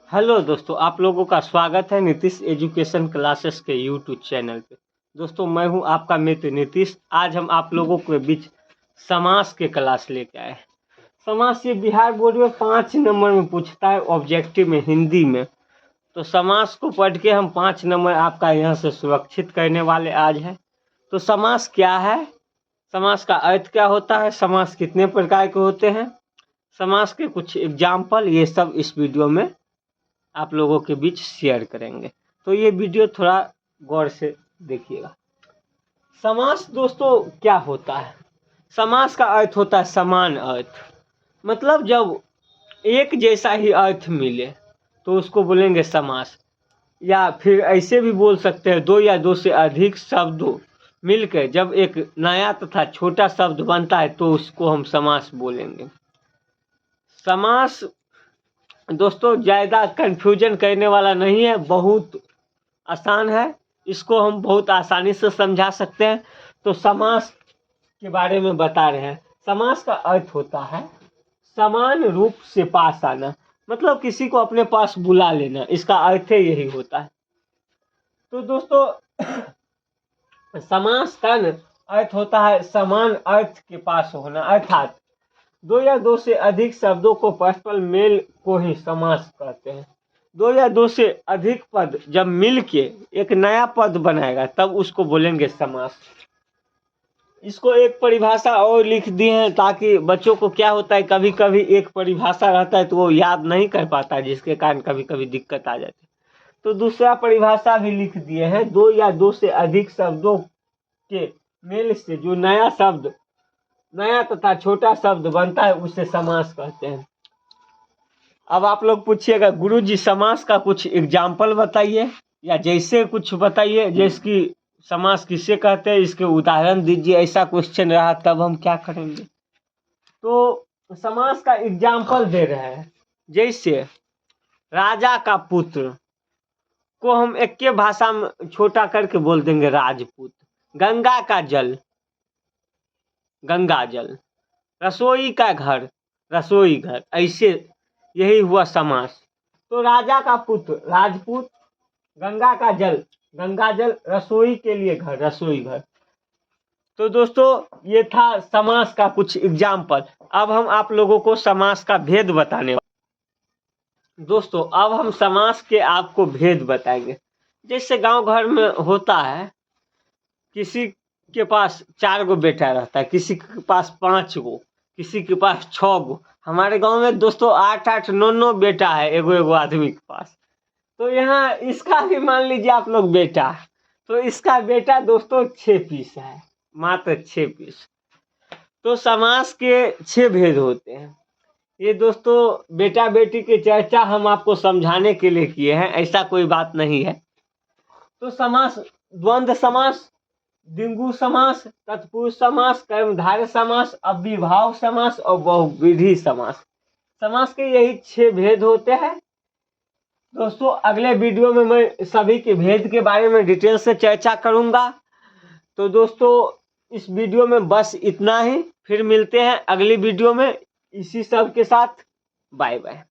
Hello दोस्तों, आप लोगों का स्वागत है नीतीश एजुकेशन क्लासेस के यूट्यूब चैनल पे। दोस्तों, मैं हूं आपका मित्र नीतीश। आज हम आप लोगों के बीच समास के क्लास लेके आए हैं। समास ये बिहार बोर्ड में 5 नंबर में पूछता है, ऑब्जेक्टिव में, हिंदी में। तो समास को पढ़ के हम 5 नंबर आपका यहाँ से सुरक्षित करने वाले आज हैं। तो समास क्या है, समास का अर्थ क्या होता है, समास कितने प्रकार के होते हैं, समास के कुछ एग्जाम्पल, ये सब इस वीडियो में आप लोगों के बीच शेयर करेंगे। तो ये वीडियो थोड़ा गौर से देखिएगा। समास दोस्तों क्या होता है? समास का अर्थ होता है समान अर्थ। मतलब जब एक जैसा ही अर्थ मिले तो उसको बोलेंगे समास। या फिर ऐसे भी बोल सकते हैं, दो या दो से अधिक शब्दों मिलकर जब एक नया तथा छोटा शब्द बनता है तो उसको हम समास बोलेंगे। समास दोस्तों ज़्यादा कन्फ्यूजन करने वाला नहीं है, बहुत आसान है। इसको हम बहुत आसानी से समझा सकते हैं। तो समास के बारे में बता रहे हैं। समास का अर्थ होता है समान रूप से पास आना, मतलब किसी को अपने पास बुला लेना, इसका अर्थ यही होता है। तो दोस्तों समास का अर्थ होता है समान अर्थ के पास होना, अर्थात दो या दो से अधिक शब्दों को परस्पर मेल को ही समास कहते हैं। दो या दो से अधिक पद जब मिल के एक नया पद बनाएगा तब उसको बोलेंगे समास। इसको एक परिभाषा और लिख दिए हैं ताकि बच्चों को क्या होता है, कभी कभी एक परिभाषा रहता है तो वो याद नहीं कर पाता है, जिसके कारण कभी कभी दिक्कत आ जाती है। तो दूसरा परिभाषा भी लिख दिए हैं, दो या दो से अधिक शब्दों के मेल से जो नया शब्द, नया तथा छोटा शब्द बनता है उसे समास कहते हैं। अब आप लोग पूछिएगा, गुरुजी समास का कुछ एग्जाम्पल बताइए, या जैसे कुछ बताइए, जैसे समास किसे कहते हैं, इसके उदाहरण दीजिए। ऐसा क्वेश्चन रहा तब हम क्या करेंगे। तो समास का एग्जाम्पल दे रहे हैं, जैसे राजा का पुत्र को हम एक के भाषा में छोटा करके बोल देंगे राजपूत। गंगा का जल, गंगा जल। रसोई का घर, रसोई घर। ऐसे यही हुआ समास। तो राजा का पुत्र राजपूत, गंगा का जल गंगा जल, रसोई के लिए घर, रसोई घर। तो दोस्तों ये था समास का कुछ एग्जाम्पल। अब हम आप लोगों को समास का भेद बताने वाले। दोस्तों अब हम समास के आपको भेद बताएंगे। जैसे गांव घर में होता है, किसी के पास 4 गो बेटा रहता है, किसी के पास 5 गो, किसी के पास 6 गो। हमारे गांव में दोस्तों 8-8, 9-9 बेटा है एगो एगो आदमी के पास। तो यहाँ इसका भी मान लीजिए आप लोग बेटा, तो इसका बेटा दोस्तों 6 पीस है, मात्र 6 पीस। तो समास के 6 भेद होते हैं। ये दोस्तों बेटा बेटी की चर्चा हम आपको समझाने के लिए किए हैं, ऐसा कोई बात नहीं है। तो समास, द्वंद्व समास, द्विगु समास, तत्पुरुष समास, कर्मधारय समास, अव्ययभाव समास और बहुव्रीहि समास। समास के यही 6 भेद होते हैं। दोस्तों अगले वीडियो में मैं सभी के भेद के बारे में डिटेल से चर्चा करूंगा। तो दोस्तों इस वीडियो में बस इतना ही, फिर मिलते हैं अगली वीडियो में इसी सब के साथ। Bye bye.